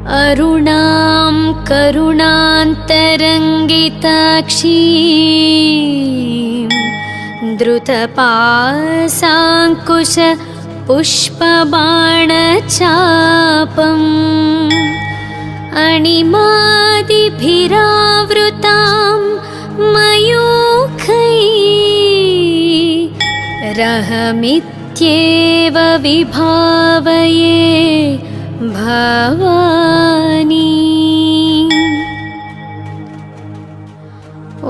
अरुणां करुणान्तरङ्गिताक्षीं द्रुतपाशाङ्कुश पुष्पबाणचापम् अणिमादिभिरावृतां मयूखैः रहमित्येव विभावये भवानी। ॐ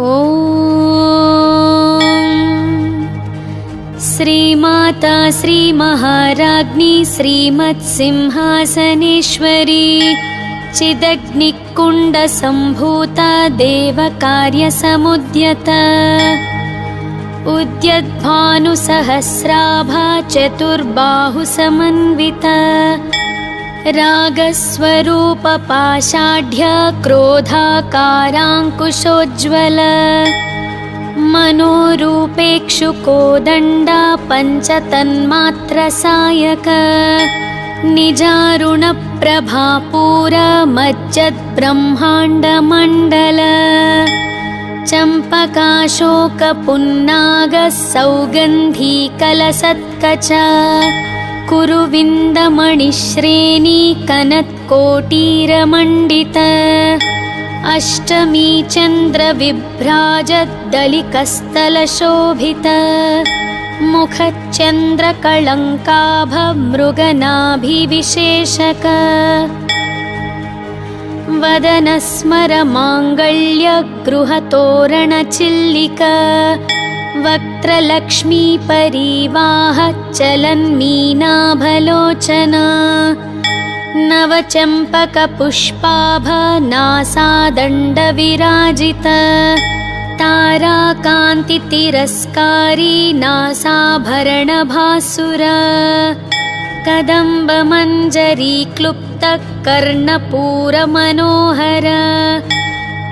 श्रीमाता श्रीमहाराज्ञी श्रीमत्सिंहासनेश्वरी चिदग्निकुण्डसम्भूता देवकार्यसमुद्यता उद्यद्भानुसहस्राभा चतुर्बाहुसमन्विता रागस्वरूपपाषाढ्य क्रोधाकाराङ्कुशोज्ज्वल मनोरूपेक्षुकोदण्डा पञ्चतन्मात्रसायक निजारुणप्रभापूरमज्जद्ब्रह्माण्डमण्डल चम्पकाशोकपुन्नागः सौगन्धीकलसत्कच कुरुविन्दमणिश्रेणी कनत्कोटीरमण्डित अष्टमी चन्द्रविभ्राजद्दलिकस्थलशोभित मुखच्चन्द्रकळङ्काभमृगनाभिविशेषक वदनस्मरमाङ्गल्यगृहतोरणचिल्लिक वक्त्रलक्ष्मीपरीवाह चलन्मीनाभलोचना नवचम्पकपुष्पाभनासादण्डविराजित ताराकान्तितिरस्कारी नासाभरणभासुर कदम्बमञ्जरीक्लुप्तकर्णपूरमनोहर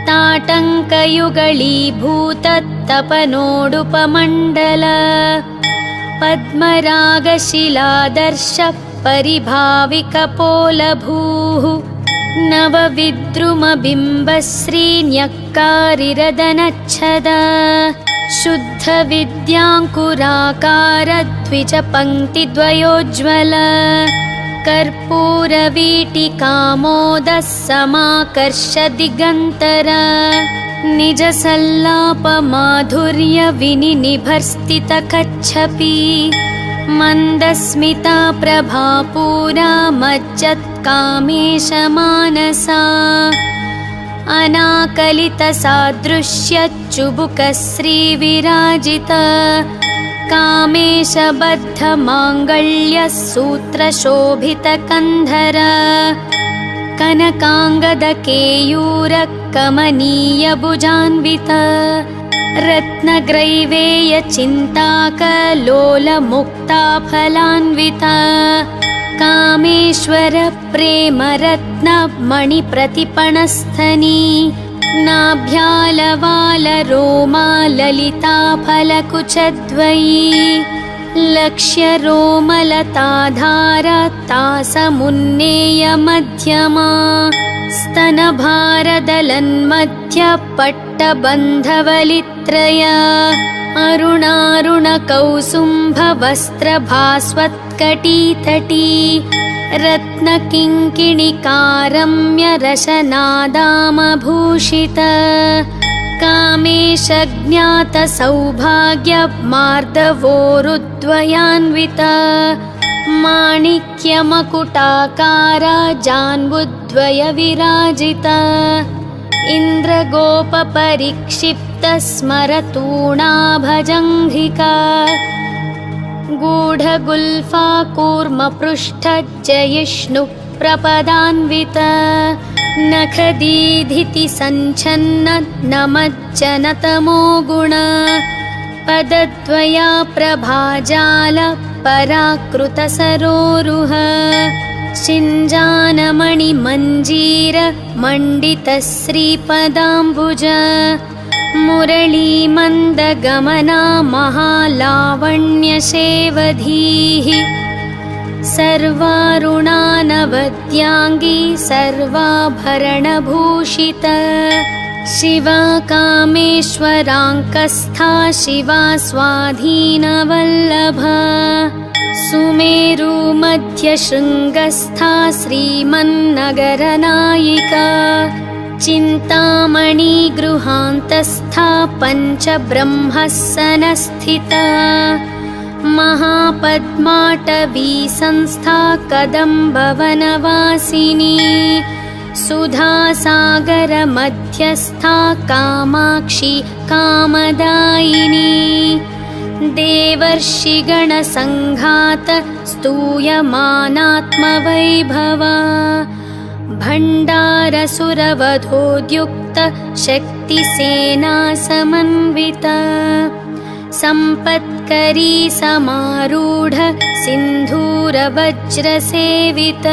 ताटङ्कयुगलीभूततपनोडुपमण्डल पद्मरागशिलादर्श परिभाविकपोलभूः नवविद्रुमबिम्बश्रीन्यक्कारिरदनच्छद शुद्धविद्याङ्कुराकारद्विजपङ्क्तिद्वयोज्ज्वल कर्पूरवीटिकामोदः समाकर्षदिगन्तर निजसल्लापमाधुर्यविनिनिभर्स्थितकच्छपी मन्दस्मिता प्रभापूरा मज्जत्कामेशमानसा अनाकलितसादृश्यच्चुबुकश्रीविराजित कामेशबद्धमाङ्गल्यसूत्रशोभितकन्धर कनकाङ्गदकेयूरकमनीयभुजान्वित रत्नग्रैवेयचिन्ताकलोलमुक्ताफलान्वित कामेश्वर प्रेमरत्नमणिप्रतिपणस्थनी नाभ्यालवालरोमाललिताफलकुचद्वयी लक्ष्यरोमलताधारतासमुन्नेयमध्यमा स्तनभारदलन्मध्यपट्टबन्धवलित्रय अरुणारुणकौसुम्भवस्त्रभास्वत्कटीतटी रत्नकिङ्किणिकारम्यरशनादामभूषित कामेशज्ञातसौभाग्यमार्दवोरुद्वयान्वित माणिक्यमकुटाकार जान्बुद्वयविराजित इन्द्रगोपपरिक्षिप्तस्मरतूणाभजङ्घिका गूढगुल्फा कूर्मपृष्ठजयिष्णुप्रपदान्वित नखदीधितिसञ्छन्न नमज्जनतमो गुण पदद्वया प्रभाजाल पराकृतसरोरुह शिञ्जानमणिमञ्जीर मण्डितश्रीपदाम्बुज मुरलीमन्दगमना महालावण्यसेवधीः सर्वारुणानगण्यविभूषिता मानवद्याङ्गी सर्वाभरणभूषिता शिवा कामेश्वराङ्कस्था शिवा स्वाधीनवल्लभा सुमेरु मध्यशृङ्गस्था श्रीमन्नगरनायिका चिन्तामणि गृहान्तस्था पञ्चब्रह्मस्सनस्थिता महापद्माटवी संस्था कदम्बवनवासिनी सुधासागर मध्यस्था कामाक्षी कामदायिनी देवर्षिगणसङ्घात स्तूयमानात्मवैभवा भण्डारसुरवधोद्युक्त शक्तिसेना समन्विता सम्पत्करी समारूढ सिन्धूरवज्रसेवित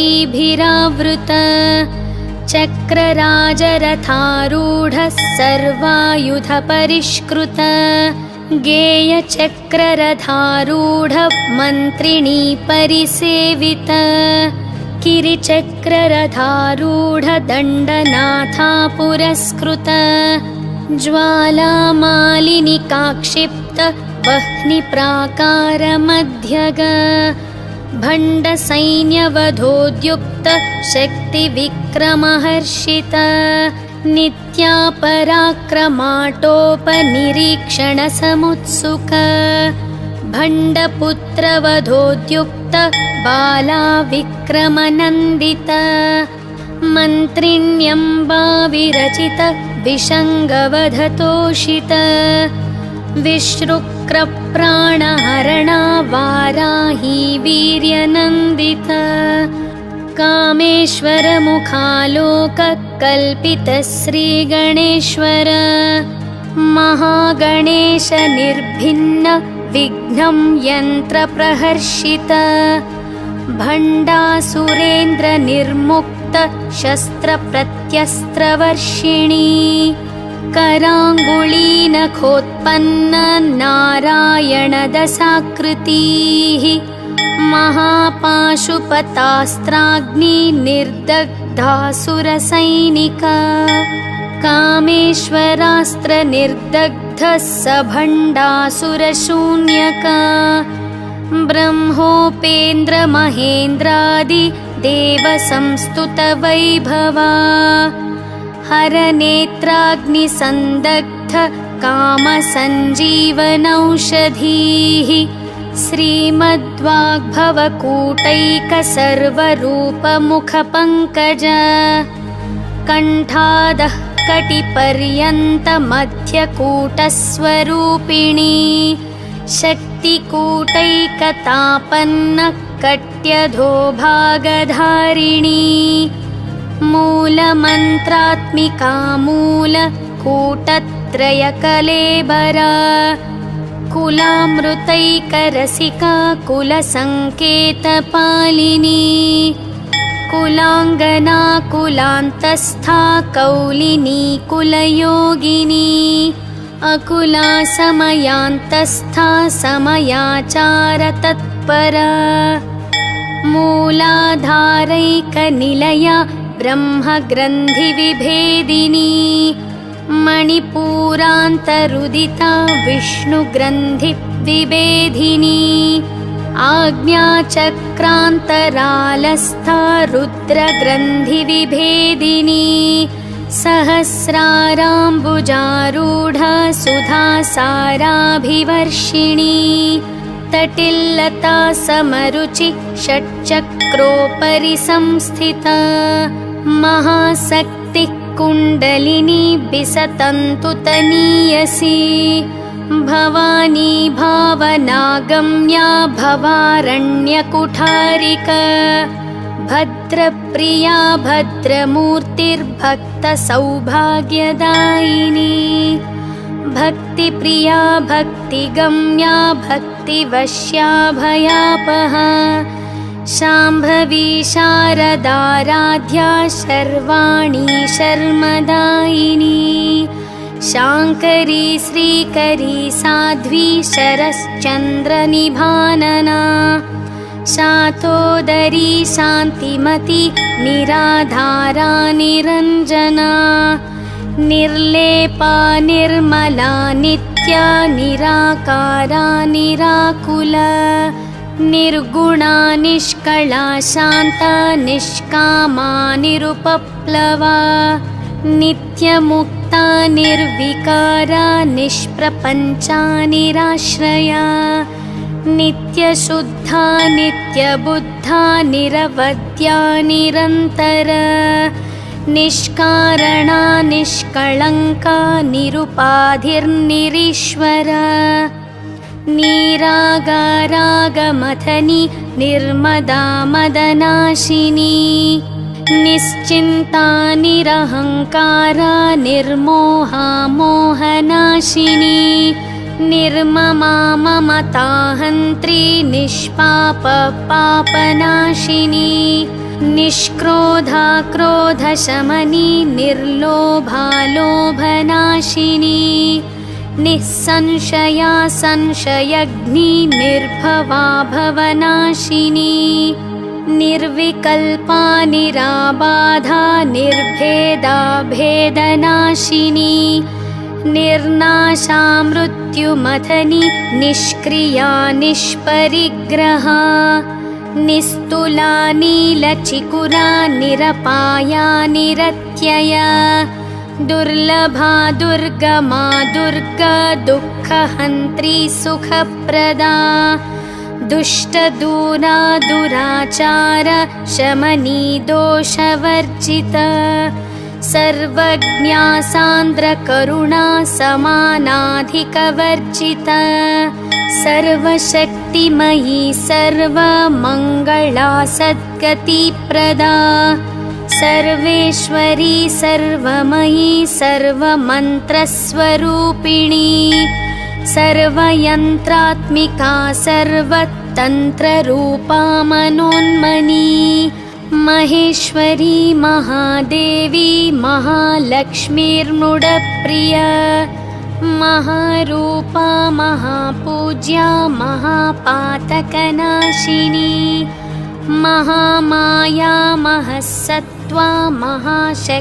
अश्वारूढाधिष्ठिताश्वकोटिकोटिभिरावृत चक्रराजरथारूढ सर्वायुधपरिष्कृत गेयचक्ररथारूढ मन्त्रिणी परिसेवित किरिचक्ररथारूढ दण्डनाथा पुरस्कृत ज्वालामालिनिकाक्षिप्त वह्निप्राकारमध्यग भण्डसैन्यवधोद्युक्त शक्तिविक्रमहर्षित नित्यापराक्रमाटोपनिरीक्षणसमुत्सुक भण्डपुत्रवधोद्युक्त बालाविक्रमनन्दित मन्त्रिण्यम्बाविरचित विषङ्गवधतोषित विश्रुक्रप्राणहरणा वाराही वीर्यनन्दित कामेश्वरमुखालोककल्पित श्रीगणेश्वर महागणेश निर्भिन्न विघ्नं यन्त्रप्रहर्षित भण्डासुरेन्द्र निर्मुक्त शस्त्रप्रत्यस्त्रवर्षिणी कराङ्गुलीनखोत्पन्न नारायणदशाकृतिः महापाशुपतास्त्राग्निर्दग्धासुरसैनिका कामेश्वरास्त्रनिर्दग्धः स भण्डासुरशून्यका ब्रह्मोपेन्द्रमहेन्द्रादि देवसंस्तुतवैभवा हरनेत्राग्निसन्दग्ध कामसञ्जीवनौषधीः श्रीमद्वाग्भवकूटैकसर्वरूपमुखपङ्कज कण्ठादः कटिपर्यन्तमध्यकूटस्वरूपिणी शक्तिकूटैकतापन्न कट्यधोभागधारिणी मूलमन्त्रात्मिका मूलकूटत्रयकलेबरा कुलामृतैकरसिका कुलसङ्केतपालिनी कुलाङ्गना कुलान्तस्था कौलिनी कुलयोगिनी अकुला समयान्तस्था समयाचारतत्परा मूलाधारैकनिलया ब्रह्मग्रन्थिविभेदिनी मणिपूरान्तरुदिता विष्णुग्रन्थिविभेदिनी आज्ञाचक्रान्तरालस्था रुद्रग्रन्थिविभेदिनी सहस्राराम्बुजारूढा सुधासाराभिवर्षिणी तटिल्लता समरुचि षट्चक्रोपरि संस्थिता महाशक्तिः कुण्डलिनी बिसतन्तुतनीयसी भवानी भावनागम्या भवारण्यकुठारिका भद्रप्रिया भद्रमूर्तिर्भक्तसौभाग्यदायिनी भक्तिप्रिया भक्तिगम्या भक्तिवश्या भयापहा शाम्भवी शारदाराध्या शर्वाणी शर्मदायिनी शाङ्करी श्रीकरी साध्वी शरश्चन्द्रनिभानना शातोदरी शान्तिमती निराधारा निरञ्जना निर्लेपा निर्मला नित्या निराकारा निराकुला निर्गुणा निष्कला शान्ता निष्कामा निरुपप्लवा नित्यमुक्ता निर्विकारा निष्प्रपञ्चा निराश्रया नित्यशुद्धा नित्यबुद्धा निरवद्या निरन्तरा निष्कारणा निष्कळङ्का निरुपाधिर्निरीश्वरा निरागारागमथनी निर्मदा मदनाशिनी निश्चिन्ता निरहङ्कारा निर्मोहा मोहनाशिनी निर्ममा ममताहन्त्री निष्पाप पापनाशिनी निष्क्रोधा क्रोधशमनी निर्लोभा लोभनाशिनी निःसंशया संशयग्नि निर्भवा भवनाशिनी निर्विकल्पा निराबाधा निर्भेदा भेदनाशिनी निर्नाशा मृत्युमथनी निष्क्रिया निष्परिग्रहा निस्तुला नीलचिकुरा निरपाया निरत्यया दुर्लभा दुर्गमा दुर्गा दुःखहन्त्री सुखप्रदा दुष्टदूरा दुराचार शमनी दोषवर्जिता सर्वज्ञा सान्द्रकरुणा समानाधिकवर्जिता सर्वशक्तिमयी सर्वमङ्गला सद्गतिप्रदा सर्वेश्वरी सर्वमयी सर्वमन्त्रस्वरूपिणी सर्वयन्त्रात्मिका सर्वतन्त्ररूपा मनोन्मनी महेश्वरी महादेवी महालक्ष्मीर्मुडप्रिया महारूपा महापूज्या महापातकनाशिनी महामाया महसत्त्वा महाशक्तिर्महारतीः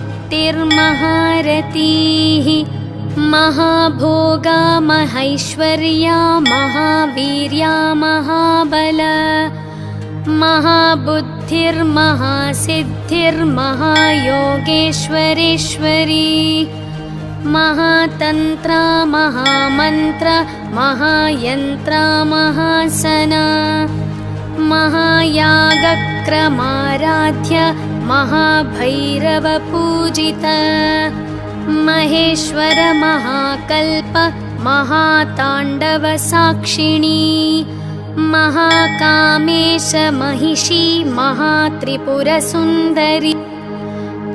महाभोगा महैश्वर्या महावीर्या महाबला महाबुद्धिर्महासिद्धिर्महायोगेश्वरेश्वरी महातन्त्रा महामन्त्र महायन्त्रा महासना महायागक्रमाराध्य महाभैरवपूजिता महेश्वर महाकल्प महाताण्डवसाक्षिणी महाकामेश महिषी महात्रिपुरसुन्दरी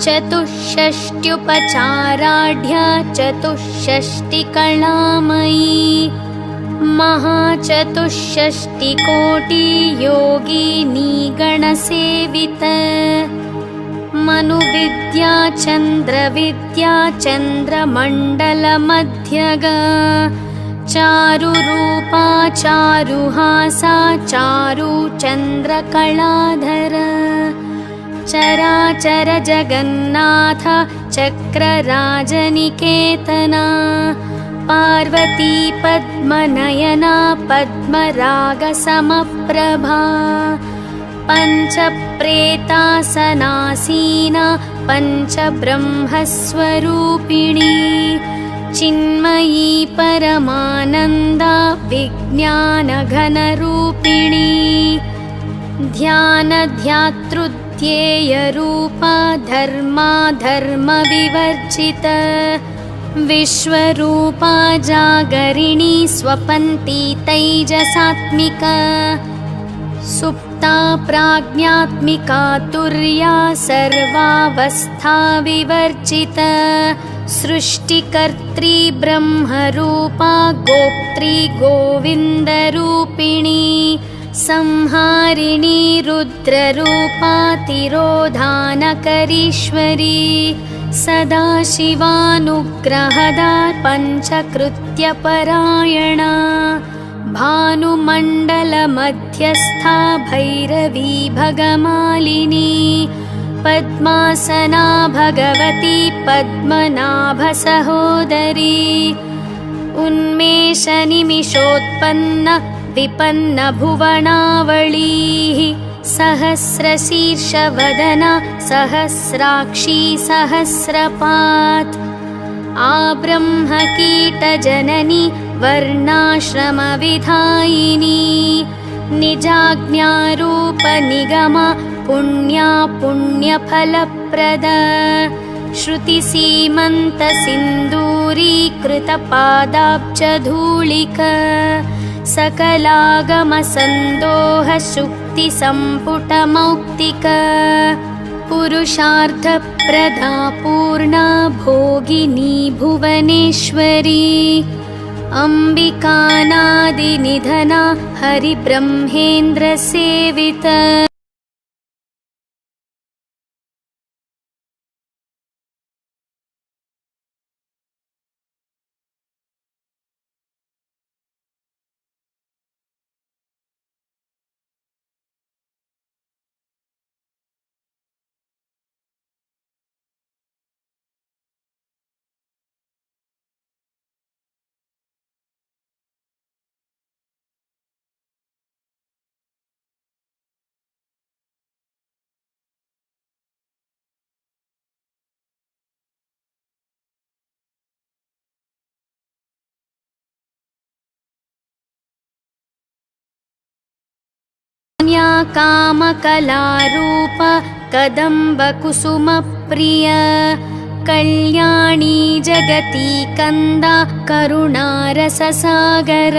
चतुष्षष्ट्युपचाराढ्या चतुष्षष्टिकलामयी महाचतुष्षष्टिकोटियोगिनी गणसेविता मनुविद्या चन्द्रविद्या चन्द्रमण्डलमध्यगा चारुरूपा चारुहासा चारुचन्द्रकलाधरा चराचर जगन्नाथ चक्रराजनिकेतना पार्वती पद्मनयना पद्मरागसमप्रभा पञ्चप्रेतासनासीना पञ्चब्रह्मस्वरूपिणी चिन्मयी परमानन्दा विज्ञानघनरूपिणी ध्यानध्यातृध्येयरूपा धर्मा धर्मविवर्जिता विश्वरूपा जागरिणी स्वपन्ती तैजसात्मिका सुप्ता प्राज्ञात्मिका तुर्या सर्वावस्था विवर्जिता सृष्टिकर्त्री ब्रह्मरूपा गोप्त्री गोविन्दरूपिणी संहारिणी रुद्ररूपा तिरोधानकरीश्वरी सदाशिवानुग्रहदा पञ्चकृत्यपरायणा भानुमण्डलमध्यस्था भैरवी भगमालिनी पद्मासना भगवती पद्मनाभसहोदरी उन्मेषनिमिषोत्पन्न विपन्नभुवनावळीः सहस्रशीर्षवदना सहस्राक्षी सहस्रपात् आब्रह्मकीटजननी वर्णाश्रमविधायिनी निजाज्ञारूपनिगमा पुण्या पुण्यफलप्रदा श्रुतिसीमन्तसिन्दूरीकृतपादाब्जधूलिका सकलागमसन्दोहशुक्तिसम्पुटमौक्तिका पुरुषार्थप्रदा पूर्णा भोगिनी भुवनेश्वरी अम्बिकानादिनिधना हरिब्रह्मेन्द्रसेविता कामकलारूप कदम्बकुसुमप्रिय कल्याणी जगती कंदा करुणारससागर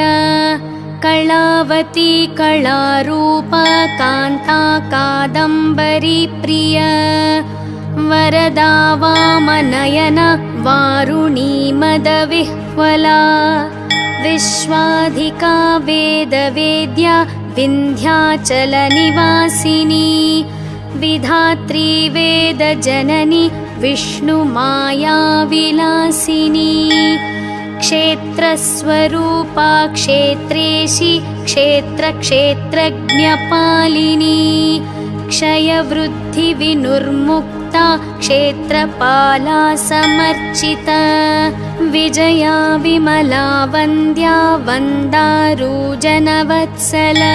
कलावती कलारूप कान्ता कादम्बरी प्रिय वरदा वामनयन वारुणी मदविह्वला विश्वाधिका वेदवेद्या विन्ध्याचलनिवासिनी विधात्री वेदजननी विष्णुमायाविलासिनी क्षेत्रस्वरूपा क्षेत्रेशी क्षेत्रक्षेत्रज्ञपालिनी क्षयवृद्धिविनुर्मुक्ता क्षेत्रपाला समर्चिता विजया विमला वन्द्या वन्दारूजनवत्सला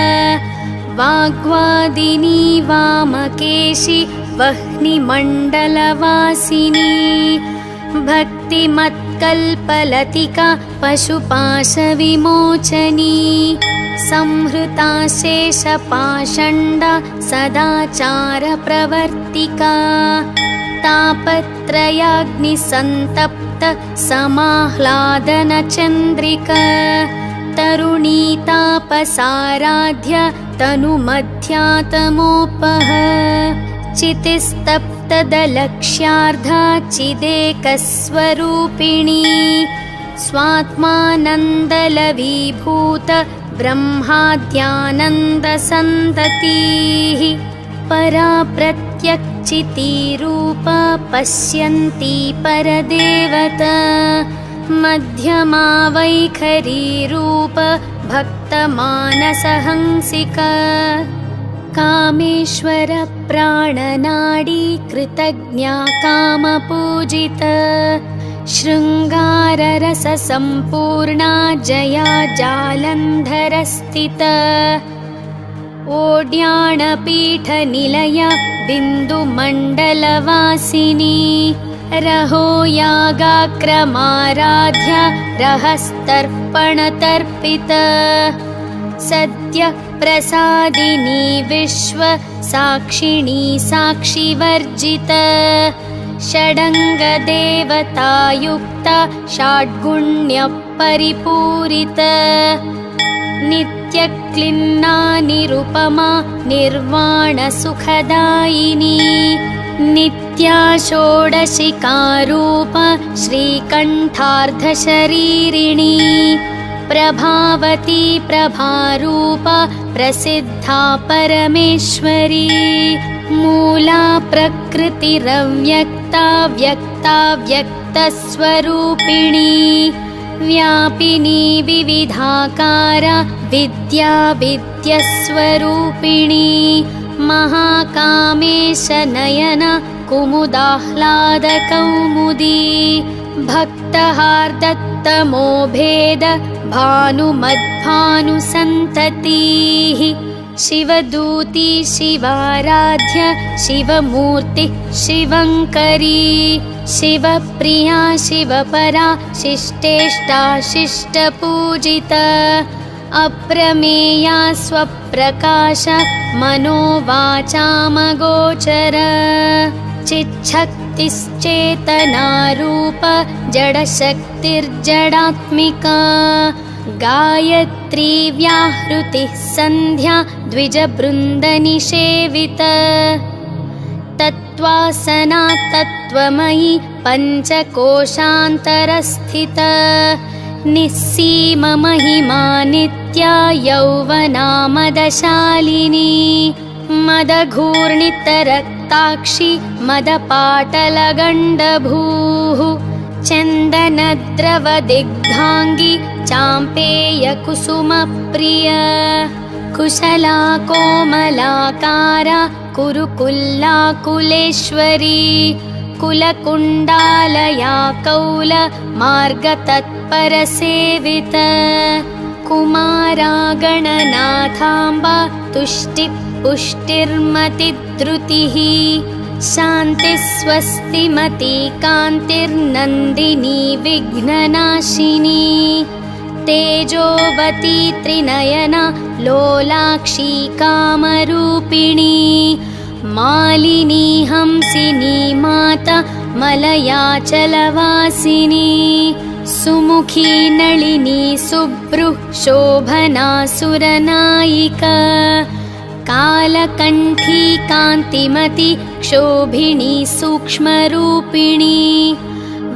वाग्वादिनी वामकेशी वह्निमण्डलवासिनी भक्तिमत्कल्पलतिका पशुपाशविमोचनी संहृता शेषपाषण्डा सदाचारप्रवर्तिका तापत्रयाग्निसन्तप्त समाह्लादनचन्द्रिका तरुणी तापसाराध्य तनुमध्यातमोपह चितिस्तप्तदलक्ष्यार्धा चिदेकस्वरूपिणी स्वात्मानन्दलवीभूत ब्रह्माद्यानन्दसन्ततिः परा प्रत्यक्चितीरूपा पश्यन्ती परदेवता मध्यमा वैखरीरूप भक्तमानसहंसिका कामेश्वर प्राणनाडी कृतज्ञा कामपूजिता शृङ्गाररससम्पूर्णा जया जालन्धरस्थिता ओड्याणपीठनिलया बिन्दुमण्डलवासिनी रहो यागाक्रमाराध्या रहस्तर्पणतर्पिता सद्यः प्रसादिनी विश्व साक्षिणी साक्षिवर्जिता षडङ्गदेवतायुक्ता षड्गुण्यपरिपूरिता नित्यक्लिन्ना निरुपमा निर्वाणसुखदायिनी नित्या षोडशिकारूप श्रीकण्ठार्धशरीरिणी प्रभावती प्रभारूपा प्रसिद्धा परमेश्वरी मूला प्रकृतिरव्यक्ता व्यक्ता व्यक्तस्वरूपिणी व्यापिनी विविधाकारा विद्या विद्यस्वरूपिणी महाकामेशनयन कुमुदाह्लादकौमुदी भक्तहार्दत्तमो भेद भानुमद्भानुसन्ततिः शिवदूती शिवाराध्य शिवमूर्ति शिवङ्करी शिवप्रिया शिवपरा शिष्टेष्टा शिष्टपूजिता अप्रमेया स्वप्रकाश मनोवाचामगोचर चिच्छक्तिश्चेतनारूप जडशक्तिर्जडात्मिका गायत्री व्याहृतिः सन्ध्या द्विजबृन्दनिषेविता तत्त्वासना तत्त्वमयी पञ्चकोशान्तरस्थिता निस्सीममहिमा नित्या यौवनामदशालिनी मदघूर्णितरक्ताक्षी मदपाटलगण्डभूः चन्दनद्रवदिग्धाङ्गी चाम्पेयकुसुमप्रिया कुशला कोमलाकारा कुरुकुल्लाकुलेश्वरी कुलकुण्डालया कौल मार्गतत्परसेविता कुमारा गणनाथाम्बा तुष्टिपुष्टिर्मतिद्रुतिः शान्तिस्वस्तिमती कान्तिर्नन्दिनी विघ्ननाशिनी तेजोवती त्रिनयना लोलाक्षी कामरूपिणी मालिनी हंसिनी माता मलयाचलवासिनी सुमुखी नलिनी सुभ्रुः शोभना सुरनायिका कालकण्ठी कान्तिमती क्षोभिणी सूक्ष्मरूपिणी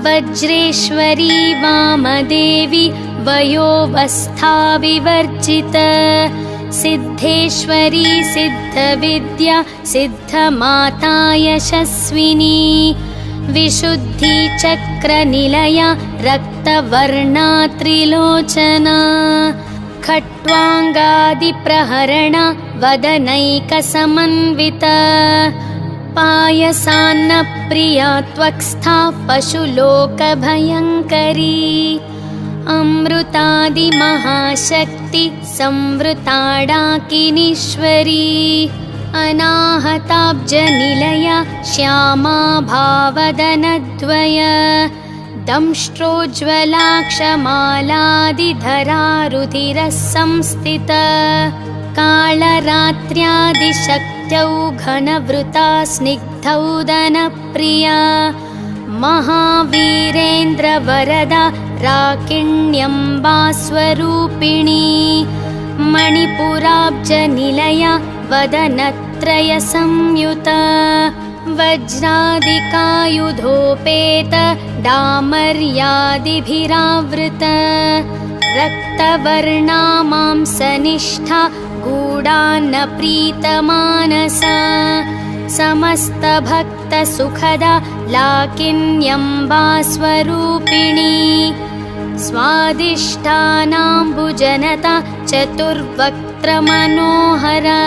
वज्रेश्वरी वामदेवी वयोवस्था विवर्जिता सिद्धेश्वरी सिद्धविद्या सिद्धमाता यशस्विनी विशुद्धिचक्रनिलया रक्तवर्णा त्रिलोचना खट्वाङ्गादिप्रहरणा वदनैकसमन्विता पायसान्नप्रिया त्वक्स्था पशुलोकभयङ्करी अमृतादिमहाशक्ति संवृताडाकिनीश्वरी अनाहताब्जनिलया श्यामा भावदनद्वया दंष्ट्रोज्ज्वलाक्षमालादिधरा रुधिरः संस्थिता कालरात्र्यादिशक्त्यौ घनवृता स्निग्धौदनप्रिया महावीरेन्द्रवरदा राकिण्यम्बा स्वरूपिणी मणिपुराब्जनिलया वदनत्रयसंयुता वज्रादिकायुधोपेत डामर्यादिभिरावृता रक्तवर्णा मांसनिष्ठा गूढान्नप्रीतमानसा समस्तभक्तसुखदा लाकिन्यम्बा स्वरूपिणी स्वादिष्ठानाम्बुजनता चतुर्वक्त्रमनोहरा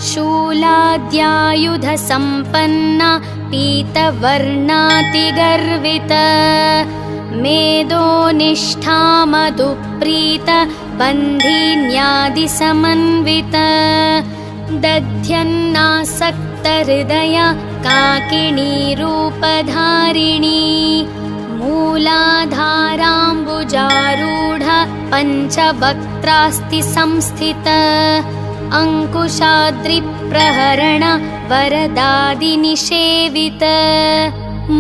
शूलाद्यायुधसम्पन्ना पीतवर्णातिगर्विता मेदोनिष्ठा मधुप्रीता बन्धिन्यादिसमन्विता दध्यन्नासक्तहृदया काकिनी रूपधारिणी मूलाधाराम्बुजारूढा पञ्चवक्त्रास्ति संस्थिता अङ्कुशाद्रिप्रहरण वरदादिनिषेविता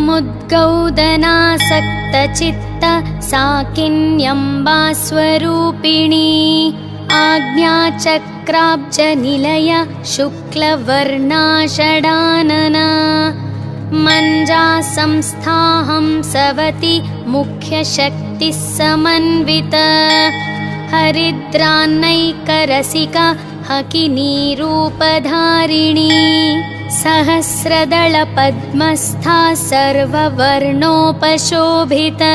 मुद्गौदनासक्तचित्त साकिन्यम्बा स्वरूपिणी आज्ञाचक्राब्जनिलया शुक्लवर्णा षडानना मञ्जा संस्था हंसवती मुख्यशक्तिः समन्विता हरिद्रान्नैकरसिका हकिनी रूपधारिणी सहस्रदलपद्मस्था सर्ववर्णोपशोभिता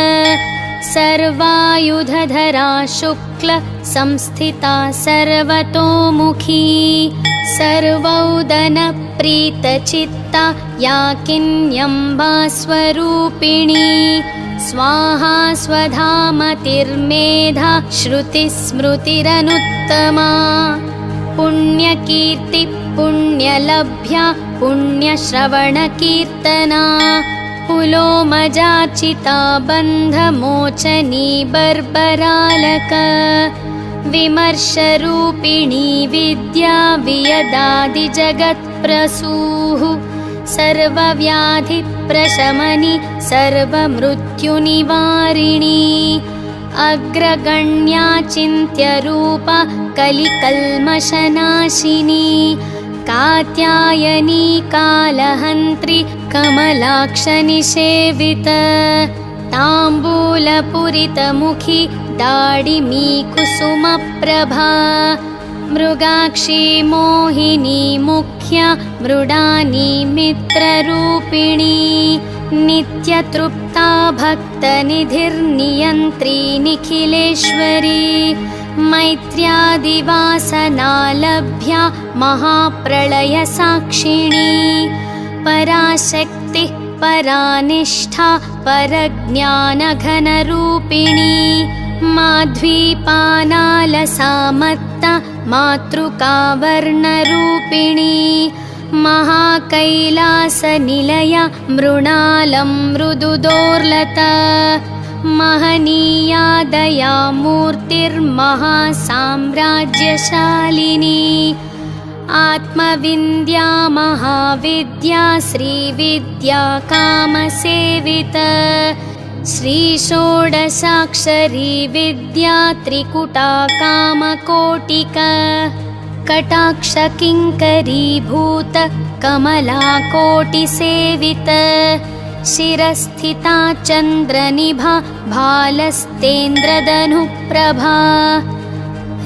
सर्वायुधधरा शुक्ल संस्थिता सर्वतोमुखी सर्वौदनप्रीतचित्ता या किन्यम्बा स्वरूपिणी स्वाहा स्वधामतिर्मेधा श्रुतिस्मृतिरनुत्तमा पुण्यकीर्ति पुण्यलभ्या पुण्यश्रवणकीर्तना पुलोमजाचिता बन्धमोचनी बर्बरालक विमर्शरूपिणी विद्या वियदादिजगत्प्रसूः सर्वव्याधिप्रशमनी सर्वमृत्युनिवारिणी अग्रगण्या चिन्त्यरूपा कलिकल्मषनाशिनी कात्यायनी कालहन्त्री कमलाक्षनिषेविता ताम्बूलपूरितमुखी दाडिमी कुसुमप्रभा मृगाक्षी मोहिनी मुख्या मृडानी मित्ररूपिणी नित्यतृप्ता भक्तनिधिर्नियन्त्री निखिलेश्वरी मैत्र्यादिवासनालभ्या महाप्रलयसाक्षिणी पराशक्तिः परानिष्ठा परज्ञानघनरूपिणी माध्वीपानालसामत्ता मातृकावर्णरूपिणी महाकैलासनिलया मृणालं मृदुदोर्लता महनीया दयामूर्तिर्महासाम्राज्यशालिनी आत्मविन्द्या महाविद्या श्रीविद्या कामसेविता श्रीषोडशाक्षरी विद्या त्रिकुटा कामकोटिका कटाक्षकिङ्करीभूत कमलाकोटिसेविता शिरस्थिता चन्द्रनिभा भालस्तेन्द्रधनुप्रभा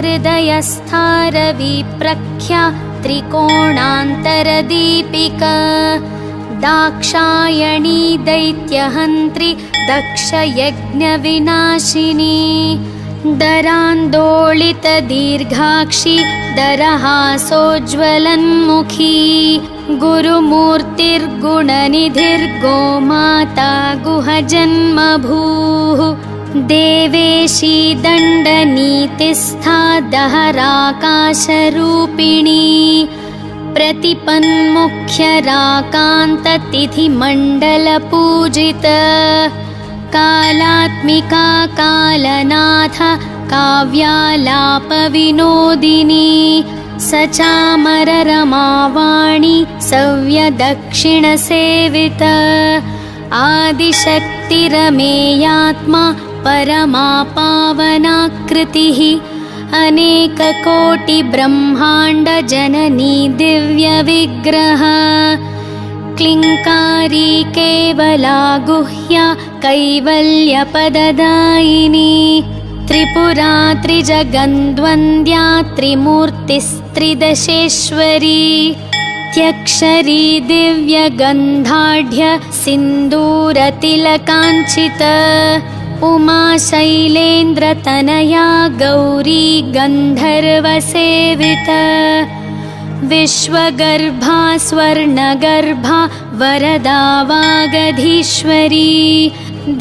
हृदयस्था रविप्रख्या त्रिकोणान्तरदीपिका दाक्षायणी दैत्यहन्त्री दक्षयज्ञविनाशिनी दरान्दोलितदीर्घाक्षी दरहासोज्ज्वलन्मुखी गुरुमूर्तिर्गुणनिधिर्गोमाता गुहजन्मभूः देवेशी दण्डनीतिस्था दहराकाशरूपिणी प्रतिपन्मुख्यराकान्ततिथिमण्डलपूजिता कालात्मिका कालनाथ काव्यालापविनोदिनी सचामररमावाणी सव्यदक्षिणसेविता आदिशक्तिरमेयात्मा परमा पावनाकृतिः अनेककोटिब्रह्माण्डजननी दिव्यविग्रह क्लिङ्कारी केवला गुह्या कैवल्यपददायिनी त्रिपुरा त्रिजगन्द्वन्द्या त्रिमूर्तिस्त्रिदशेश्वरी त्यक्षरी दिव्यगन्धाढ्य सिन्दूरतिलकाञ्चिता उमा शैलेन्द्रतनया गौरी गन्धर्वसेविता विश्वगर्भा स्वर्णगर्भा वरदा वागधीश्वरी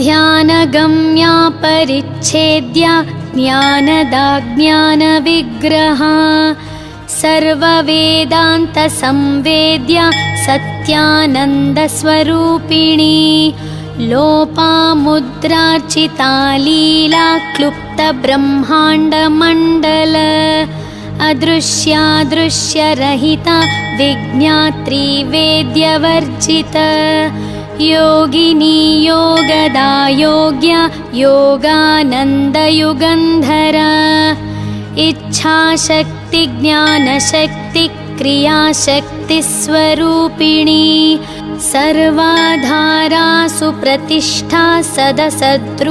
ध्यानगम्या परिच्छेद्या ज्ञानदा ज्ञानविग्रहा सर्ववेदान्तसंवेद्या सत्यानन्दस्वरूपिणी लोपामुद्रार्चिता लीला क्लुप्तब्रह्माण्डमण्डल अदृश्यादृश्यरहिता विज्ञात्री वेद्यवर्जिता योगिनी योगदा योग्या योगानन्दयुगन्धरा इच्छाशक्ति ज्ञानशक्ति क्रियाशक्तिस्वरूपिणी सर्वाधारा सुप्रतिष्ठा सदसद्रूपधारिणी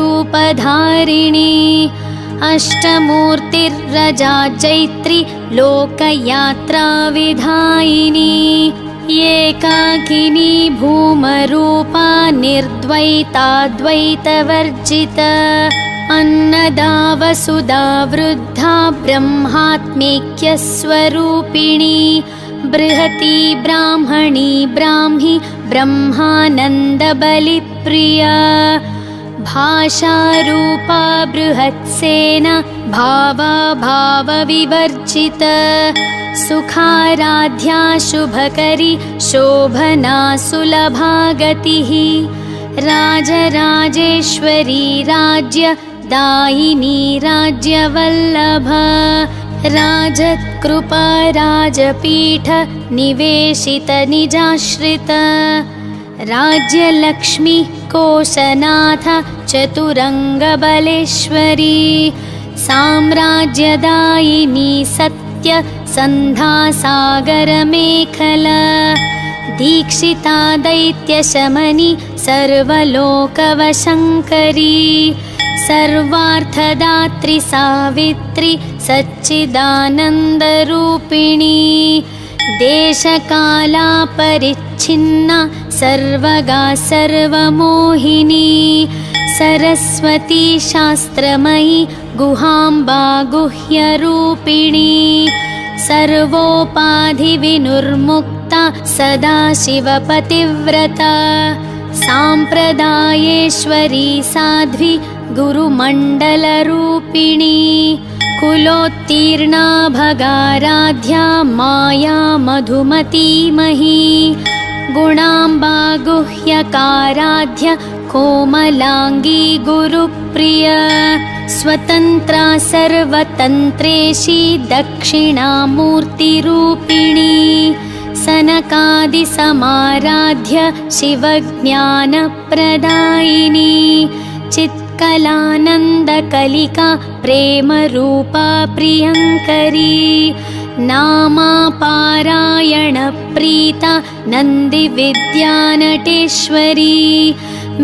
अष्टमूर्तिर्रजा चैत्री लोकयात्रा विधायिनी एकाकिनी भूमरूपा निर्द्वैताद्वैतवर्जिता अन्नदा वसुधा वृद्धा ब्रह्मात्मैक्यस्वरूपिणी बृहती ब्राह्मणी ब्राह्मी ब्रह्मानन्दबलिप्रिया भाषारूपा बृहत्सेना भावा भावविवर्जिता सुखाराध्या शुभकरी शोभना सुलभा गतिः राजराजेश्वरी राज्यदायिनी राज्यवल्लभा राजत्कृपा राजपीठ निवेशित निजाश्रित राज्यलक्ष्मी कोशनाथ चतुरङ्गबलेश्वरी साम्राज्यदायिनी सत्य सन्धासागरमेखला दीक्षिता दैत्यशमनी सर्वलोकवशङ्करी सर्वार्थदात्री सावित्री सच्चिदानन्दरूपिणी देशकालापरिच्छिन्ना सर्वगा सर्वमोहिनी सरस्वती शास्त्रमयी गुहाम्बा गुह्यरूपिणी सर्वोपाधिविनुर्मुक्ता सदाशिवपतिव्रता साम्प्रदायेश्वरी साध्वी गुरुमण्डलरूपिणी कुलोत्तीर्णा भगाराध्या माया मधुमतीमही गुणाम्बा गुह्यकाराध्य कोमलांगी गुरुप्रिया स्वतन्त्रा सर्वतन्त्रेशी दक्षिणामूर्तिरूपिणी सनकादिसमाराध्य शिवज्ञानप्रदायिनी चित्कलानन्दकलिका प्रेमरूपा प्रियङ्करी नामापारायणप्रीता नन्दिविद्यानटेश्वरी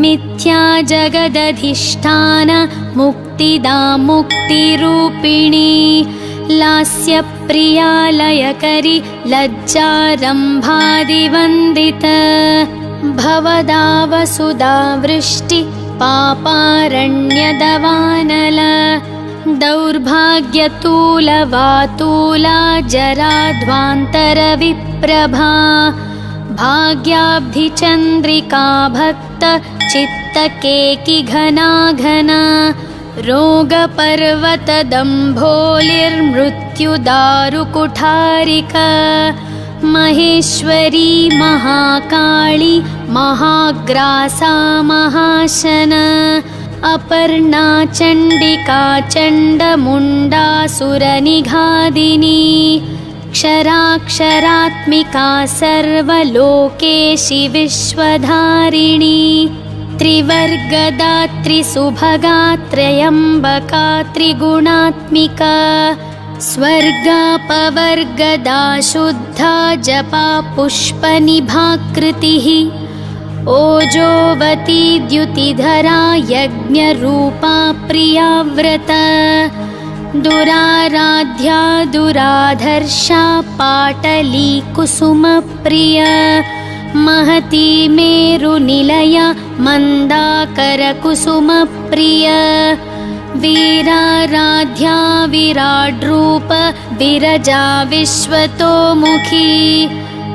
मिथ्या जगदधिष्ठान मुक्तिदा मुक्तिरूपिणी लास्यप्रिया लयकरी लज्जारम्भादिवन्दिता भवदा वसुधा वृष्टि पापारण्यदवानला दौर्भाग्यतूलवातूला जराध्वान्तरविप्रभा भाग्याब्धिचन्द्रिका भक्त चित्तकेकि घना घना रोगपर्वतदम्भोलिर्मृत्युदारुकुठारिका महेश्वरी महाकाली महाग्रासा महाशना अपर्णा चण्डिका चण्डमुण्डासुरनिघादिनी क्षराक्षरात्मिका सर्वलोकेशि विश्वधारिणी त्रिवर्गदात्री सुभगा त्र्यम्बका त्रिगुणात्मिका स्वर्गापवर्गदा शुद्धा जपा पुष्पनिभाकृतिः ओजोवती द्युतिधरा यज्ञरूपा प्रियाव्रता दुराराध्या दुराधर्षा पाटली कुसुमप्रिया महती मेरुनिलया मन्दाकरकुसुमप्रिया वीराराध्या विराड्रूप विरजा विश्वतोमुखी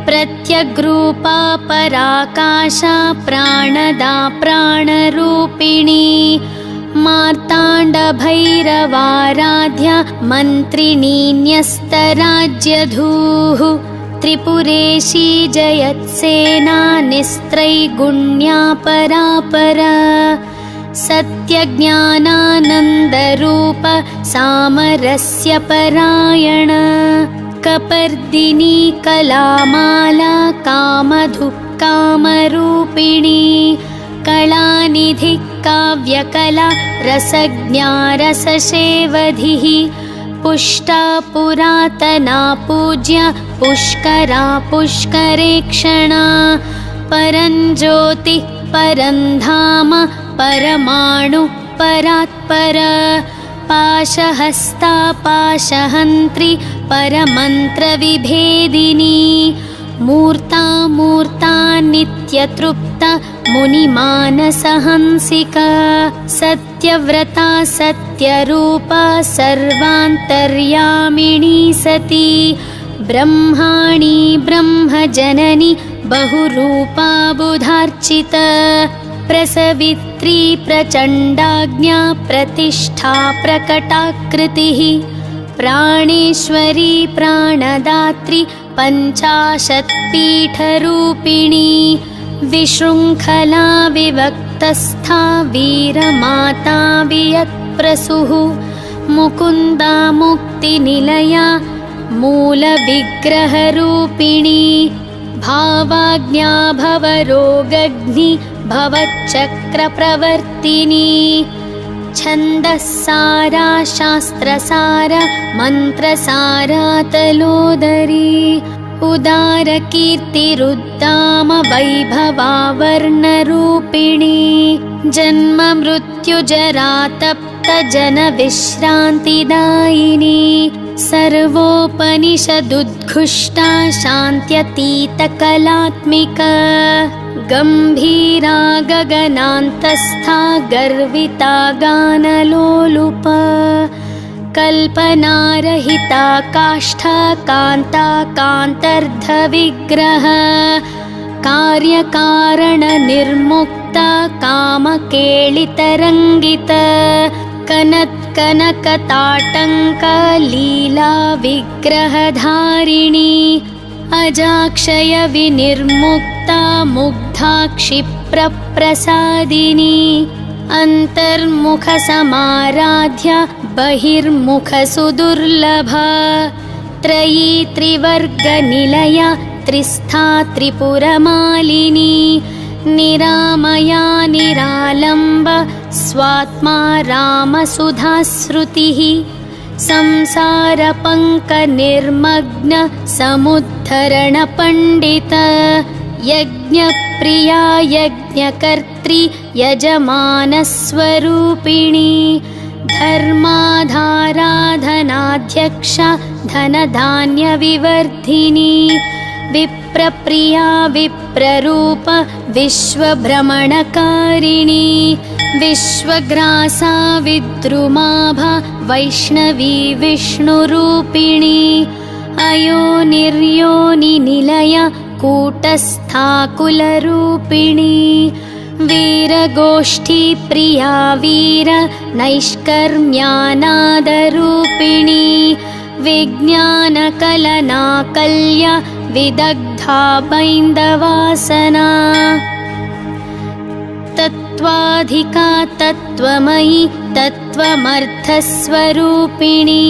प्रत्यग्रूपा पराकाशा प्राणदा प्राणरूपिणी मार्ताण्डभैरवाराध्या मन्त्रिणी न्यस्तराज्यधूः त्रिपुरेशी जयत्सेना निस्त्रैगुण्या परापरा सत्यज्ञानानन्दरूप सामरस्य परायण कपर्दिनी कलामाला कामधुः कामरूपिणी कलानिधि काव्यकला रसज्ञा रससेवधिः पुष्टा पुरातना पूज्या पुष्करा पुष्करेक्षणा परञ्ज्योतिः परन्धाम परमाणु परात्पर पाशहस्ता पाशहन्त्री परमन्त्रविभेदिनी मूर्ता मूर्ता नित्यतृप्ता मुनिमानसहंसिका सत्यव्रता सत्यरूपा सर्वान्तर्यामिणी सती ब्रह्माणी ब्रह्मजननी बहुरूपा बुधार्चिता प्रसवित्री प्रचण्डाज्ञा प्रतिष्ठा प्रकटाकृतिः प्राणेश्वरी प्राणदात्री पञ्चाशत्पीठरूपिणी विशृङ्खला विभक्तस्था वीरमाता वियत्प्रसूः मुकुन्दा मुक्तिनिलया मूलविग्रहरूपिणी भावाज्ञा भवरोगग्नि भवच्चक्रप्रवर्तिनी छन्दस्सारा शास्त्रसारा मन्त्रसारा तलोदरी उदारकीर्तिरुद्दाम वैभवा वर्णरूपिणी जन्म मृत्युजरा तप्त जनविश्रान्तिदायिनी सर्वोपनिषदुद्घुष्टा शान्त्यतीतकलात्मिका गम्भीरा गगनान्तस्था गर्विता गानलोलुपा कल्पनारहिता काष्ठा कान्ता कान्तर्धविग्रह कार्यकारणनिर्मुक्ता कामकेलितरङ्गिता कनत्कनकताटङ्कलीला विग्रहधारिणी अजाक्षयविनिर्मुक्ता मुग्धा क्षिप्रप्रसादिनी अन्तर्मुखसमाराध्या बहिर्मुखसुदुर्लभा त्रयी त्रिवर्गनिलया त्रिस्था त्रिपुरमालिनी निरामया निरालम्ब स्वात्मा रामसुधाश्रुतिः संसारपङ्कनिर्मग्न समुद्धरणपण्डित यज्ञप्रिया यज्ञकर्त्री यजमानस्वरूपिणी धर्माधाराधनाध्यक्षा धनधान्यविवर्धिनी विप्रप्रिया विप्ररूप विश्वभ्रमणकारिणी विश्वग्रासा विद्रुमाभा वैष्णवी विष्णुरूपिणी अयोनिर्योनिनिलया कूटस्था कुलरूपिणी वीरगोष्ठीप्रिया वीर नैष्कर्म्यानादरूपिणी विज्ञानकलनाकल्या विदग्धा बैन्दवासना तत्त्वाधिका तत्त्वमयी तत्त्वमर्थस्वरूपिणी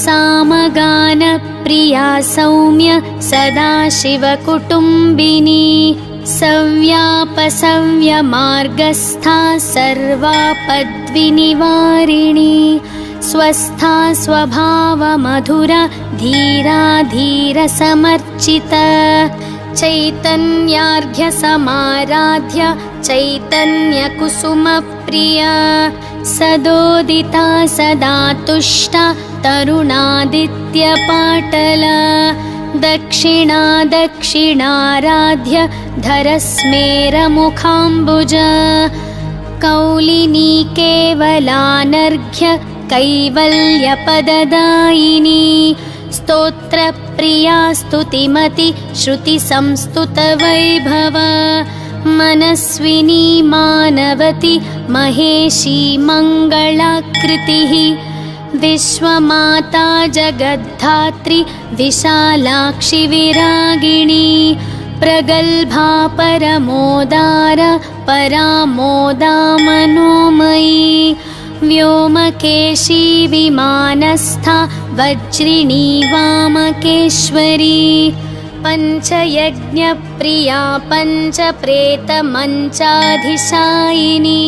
सामगानप्रिया सौम्य सदाशिवकुटुम्बिनी सव्यापसव्यमार्गस्था सर्वापद्विनिवारिणी स्वस्था स्वभावमधुरा धीरा धीरसमर्चिता चैतन्यार्घ्यसमाराध्य चैतन्यकुसुमप्रिया सदोदिता सदा तुष्टा तरुणादित्यपाटला दक्षिणा दक्षिणाराध्य धरस्मेरमुखाम्बुजा कौलिनी केवलानर्घ्य कैवल्यपददायिनी स्तोत्रप्रिया स्तुतिमति श्रुतिसंस्तुतवैभवा मनस्विनी मानवती महेशी मङ्गलाकृतिः विश्वमाता जगद्धात्री विशालाक्षि विरागिणी प्रगल्भा परमोदार परामोदा मनोमयी व्योमकेशी विमानस्था वज्रिणी वामकेश्वरी पञ्चयज्ञप्रिया पञ्चप्रेतमञ्चाधिशायिनी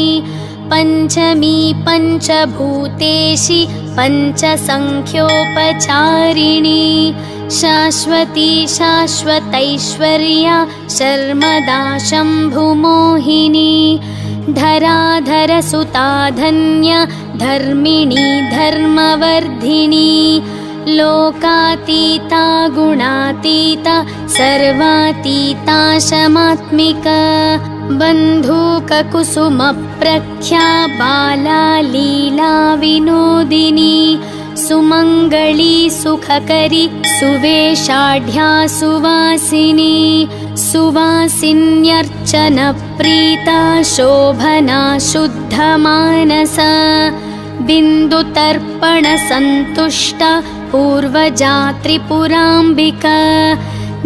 पञ्चमी पञ्चभूतेशी पञ्चसङ्ख्योपचारिणी शाश्वती शाश्वतैश्वर्या शर्मदा शम्भुमोहिनी धराधरसुता धन्या धर्मिणी धर्मवर्धिनी लोकातीता गुणातीता सर्वातीता शमात्मिका बन्धूककुसुमप्रख्या बाला लीला विनोदिनी सुमङ्गली सुखकरी सुवेशाढ्या सुवासिनी सुवासिन्यर्चनप्रीता शोभना शुद्धमानसा बिन्दुतर्पणसन्तुष्टा पूर्वजा त्रिपुराम्बिका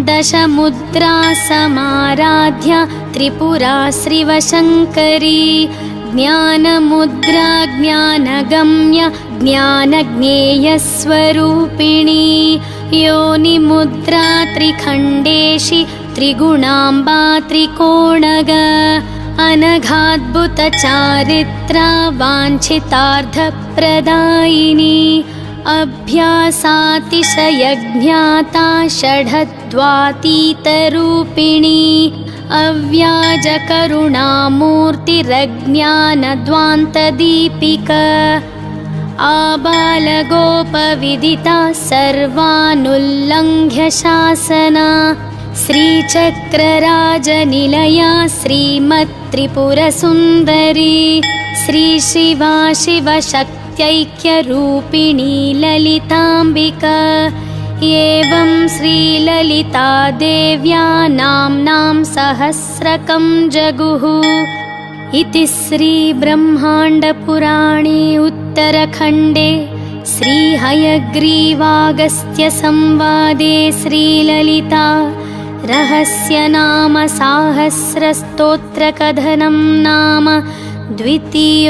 दशमुद्रा समाराध्या त्रिपुरा श्रीवशङ्करी ज्ञानमुद्रा ज्ञानगम्य ज्ञानज्ञेयस्वरूपिणी योनिमुद्रा त्रिखण्डेशि त्रिगुणाम्बा त्रिकोणग अनघाद्भुतचारित्रा वाञ्छितार्थप्रदायिनी अभ्यासातिशयज्ञाता षडद्वातीतरूपिणी अव्याजकरुणामूर्तिरज्ञानद्वान्तदीपिका आबालगोपविदिता सर्वानुल्लङ्घ्य शासना श्रीचक्रराजनिलया श्रीमत्त्रिपुरसुन्दरी श्रीशिवा शिवशक्त्यैक्यरूपिणी ललिताम्बिका एवं श्रीललितादेव्या नाम्नां सहस्रकं जगुः इति श्रीब्रह्माण्डपुराणे उत्तरखण्डे श्रीहयग्रीवागस्त्यसंवादे श्रीललिता रहस्यनाम साहस्रस्तोत्रकथनं नाम द्वितीयोऽध्यायः।